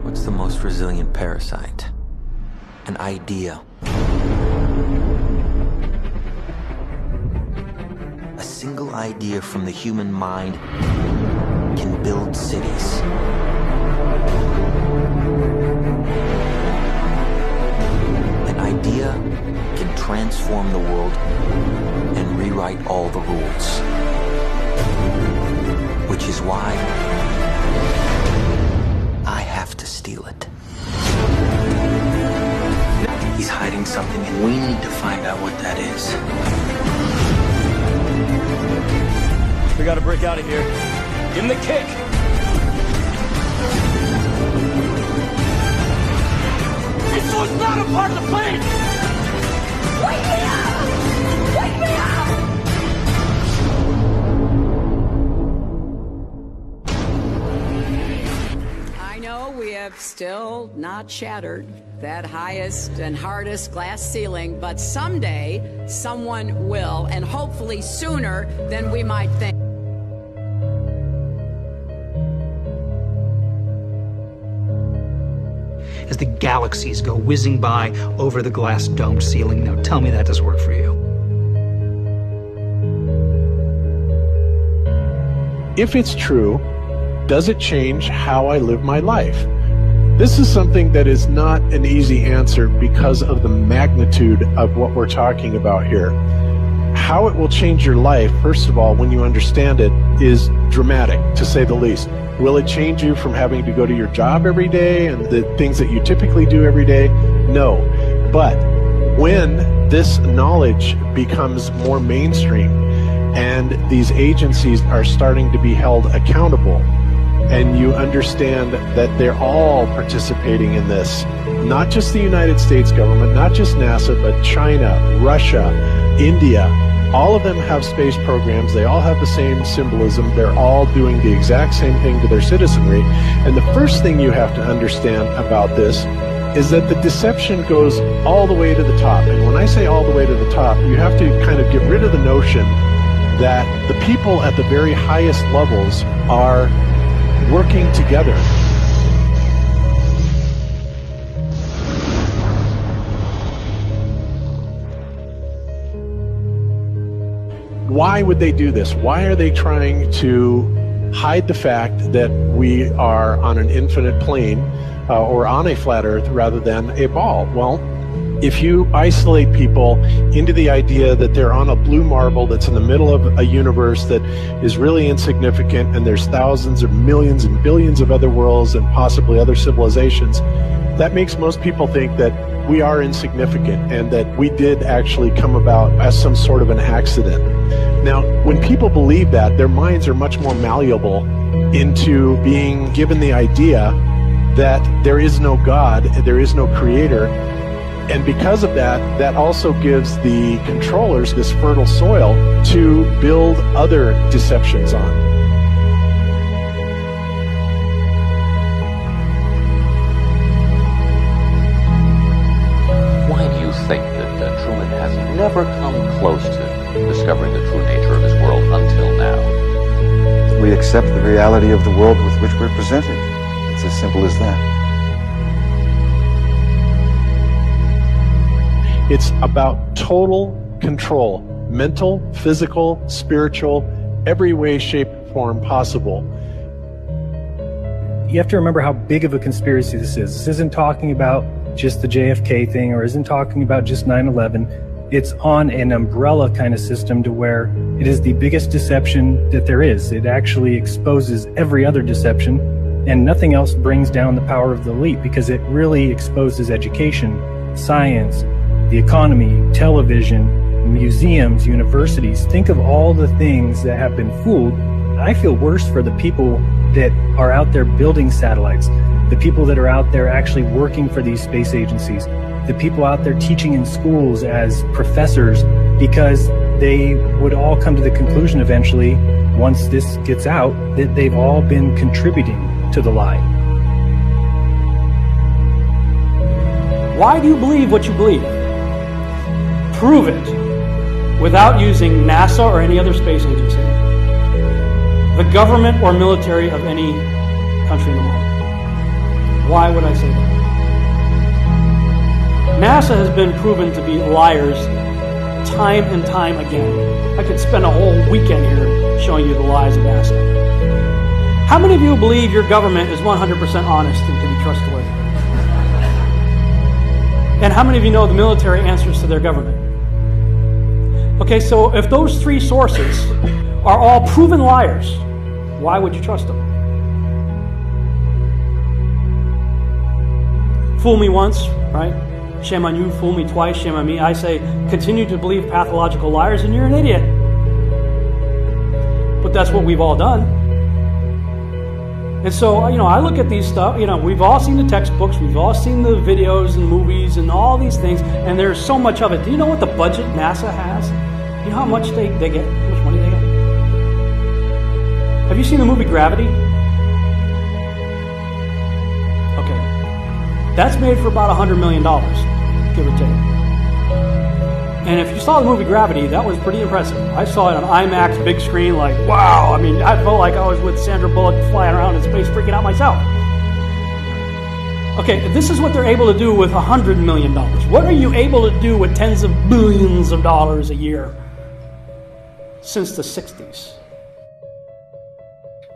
What's the most resilient parasite? An idea. A single idea from the human mind can build cities. An idea can transform the world and rewrite all the rules. Which is why I have to steal it. He's hiding something and we need to find out what that is. We gotta break out of here. Give him the kick! This was not a part of the plan! Wake me up! Wake me up! I know we have still not shattered that highest and hardest glass ceiling, but someday someone will, and hopefully sooner than we might think. As the galaxies go whizzing by over the glass domed ceiling. Now tell me that doesn't work for you. If it's true, does it change how I live my life? This is something that is not an easy answer because of the magnitude of what we're talking about here. How it will change your life, first of all, when you understand it, is dramatic, to say the least. Will it change you from having to go to your job every day and the things that you typically do every day? No. But when this knowledge becomes more mainstream and these agencies are starting to be held accountable, and you understand that they're all participating in this, not just the United States government, not just NASA, but China, Russia, India, all of them have space programs. They all have the same symbolism. They're all doing the exact same thing to their citizenry. And the first thing you have to understand about this is that the deception goes all the way to the top. And when I say all the way to the top, you have to kind of get rid of the notion that the people at the very highest levels are working together. Why would they do this? Why are they trying to hide the fact that we are on an infinite plane or on a flat earth rather than a ball? Well, if you isolate people into the idea that they're on a blue marble that's in the middle of a universe that is really insignificant and there's thousands or millions and billions of other worlds and possibly other civilizations, that makes most people think that we are insignificant and that we did actually come about as some sort of an accident. Now, when people believe that, their minds are much more malleable into being given the idea that there is no God, there is no creator. And because of that, that also gives the controllers this fertile soil to build other deceptions on. Why do you think that Truman has never come close to discovering the true nature of his world until now? We accept the reality of the world with which we're presented. It's as simple as that. It's about total control, mental, physical, spiritual, every way, shape, form possible. You have to remember how big of a conspiracy this is. This isn't talking about just the JFK thing or isn't talking about just 9/11. It's on an umbrella kind of system to where it is the biggest deception that there is. It actually exposes every other deception, and nothing else brings down the power of the elite because it really exposes education, science, the economy, television, museums, universities. Think of all the things that have been fooled. I feel worse for the people that are out there building satellites, the people that are out there actually working for these space agencies, the people out there teaching in schools as professors, because they would all come to the conclusion eventually, once this gets out, that they've all been contributing to the lie. Why do you believe what you believe? Prove it without using NASA or any other space agency, the government or military of any country in the world. Why would I say that? NASA has been proven to be liars time and time again. I could spend a whole weekend here showing you the lies of NASA. How many of you believe your government is 100% honest and can be trustworthy? And how many of you know the military answers to their government? Okay, so if those three sources are all proven liars, why would you trust them? Fool me once, right? Shame on you. Fool me twice, shame on me. I say, continue to believe pathological liars and you're an idiot. But that's what we've all done. And so, I look at these stuff, we've all seen the textbooks, we've all seen the videos and movies and all these things, and there's so much of it. Do you know what the budget NASA has? You know how much they get? How much money they get? Have you seen the movie Gravity? Okay. That's made for about $100 million, give or take. And if you saw the movie Gravity, that was pretty impressive. I saw it on IMAX, big screen, like, wow. I mean, I felt like I was with Sandra Bullock flying around in space, freaking out myself. Okay, this is what they're able to do with $100 million. What are you able to do with tens of billions of dollars a year since the 60s?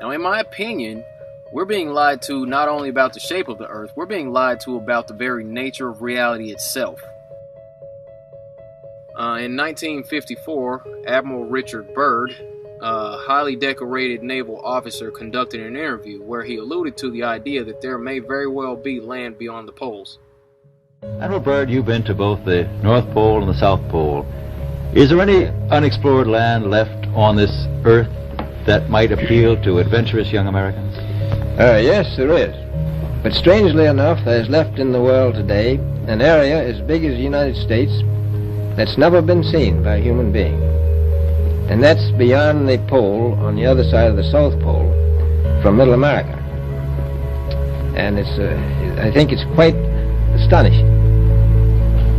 Now, in my opinion, we're being lied to not only about the shape of the Earth, we're being lied to about the very nature of reality itself. In 1954, Admiral Richard Byrd, a highly decorated naval officer, conducted an interview where he alluded to the idea that there may very well be land beyond the poles. Admiral Byrd, you've been to both the North Pole and the South Pole. Is there any unexplored land left on this Earth that might appeal to adventurous young Americans? Yes, there is. But strangely enough, there's left in the world today an area as big as the United States that's never been seen by a human being. And that's beyond the pole on the other side of the South Pole from Middle America. And I think it's quite astonishing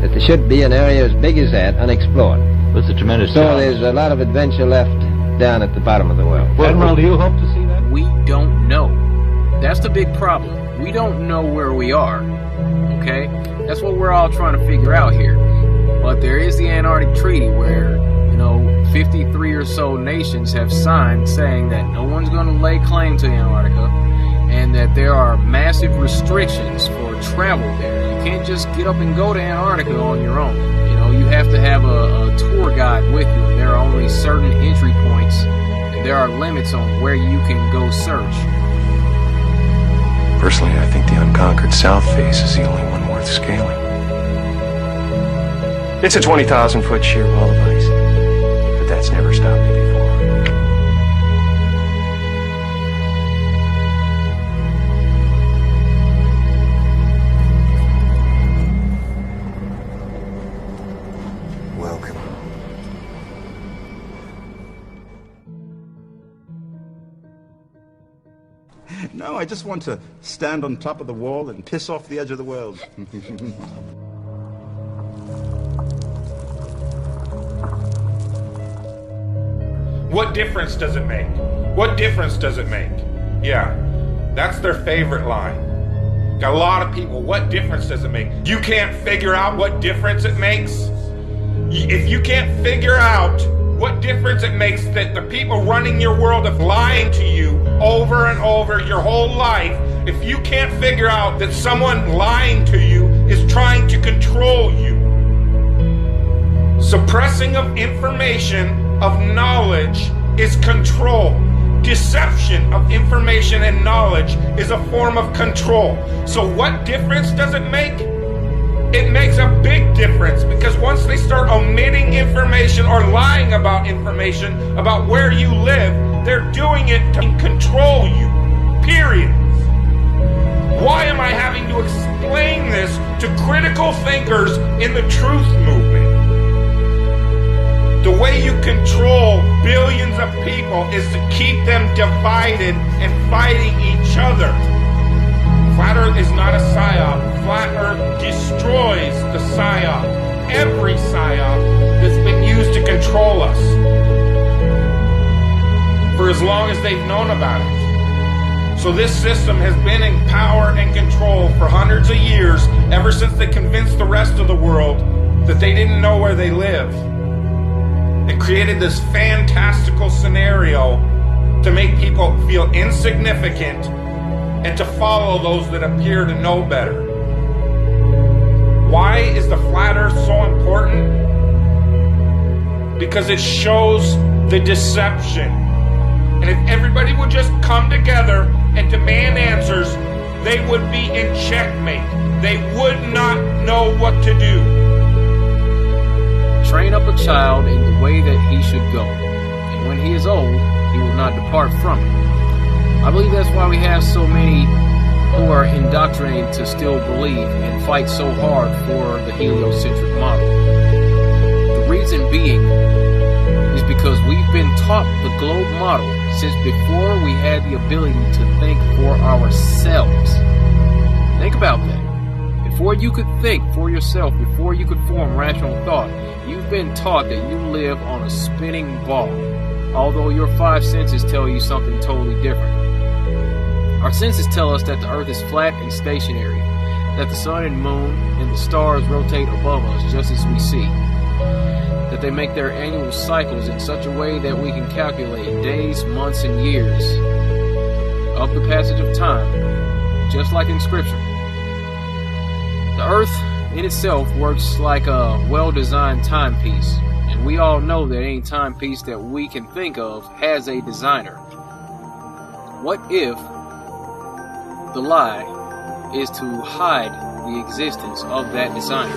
that there should be an area as big as that unexplored. It's a tremendous So there's a lot of adventure left down at the bottom of the world. Well, Admiral, do you hope to see that? We don't know. That's the big problem. We don't know where we are. Okay? That's what we're all trying to figure out here. But there is the Antarctic Treaty where, 53 or so nations have signed saying that no one's going to lay claim to Antarctica and that there are massive restrictions for travel there. You can't just get up and go to Antarctica on your own. You have to have a tour guide with you, and there are only certain entry points, and there are limits on where you can go search. Personally, I think the unconquered South face is the only one worth scaling. It's a 20,000-foot sheer wall of ice, but that's never stopped me before. Welcome. No, I just want to stand on top of the wall and piss off the edge of the world. What difference does it make? What difference does it make? Yeah, that's their favorite line. Got a lot of people, what difference does it make? You can't figure out what difference it makes? If you can't figure out what difference it makes that the people running your world are lying to you over and over your whole life, if you can't figure out that someone lying to you is trying to control you, suppressing of information, of knowledge is control. Deception of information and knowledge is a form of control. So what difference does it make? It makes a big difference, because once they start omitting information or lying about information about where you live, they're doing it to control you. Period. Why am I having to explain this to critical thinkers in the truth movement? The way you control billions of people is to keep them divided and fighting each other. Flat Earth is not a psyop. Flat Earth destroys the psyop. Every psyop that's been used to control us for as long as they've known about it. So this system has been in power and control ever since they convinced the rest of the world that they didn't know where they live, and created this fantastical scenario to make people feel insignificant and to follow those that appear to know better. Why is the flat earth so important? Because it shows the deception. And if everybody would just come together and demand answers, they would be in checkmate. They would not know what to do. Train up a child in the way that he should go, and when he is old, he will not depart from it. I believe that's why we have so many who are indoctrinated to still believe and fight so hard for the heliocentric model. The reason being is because we've been taught the globe model since before we had the ability to think for ourselves. Think about that. Before you could think for yourself, before you could form rational thought, you've been taught that you live on a spinning ball, although your five senses tell you something totally different. Our senses tell us that the earth is flat and stationary, that the sun and moon and the stars rotate above us just as we see, that they make their annual cycles in such a way that we can calculate days, months, and years of the passage of time, just like in Scripture. The earth in itself works like a well-designed timepiece, and we all know that any timepiece that we can think of has a designer. What if the lie is to hide the existence of that designer?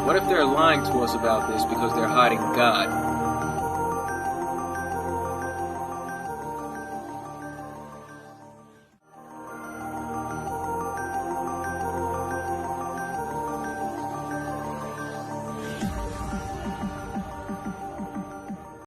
What if they're lying to us about this because they're hiding God?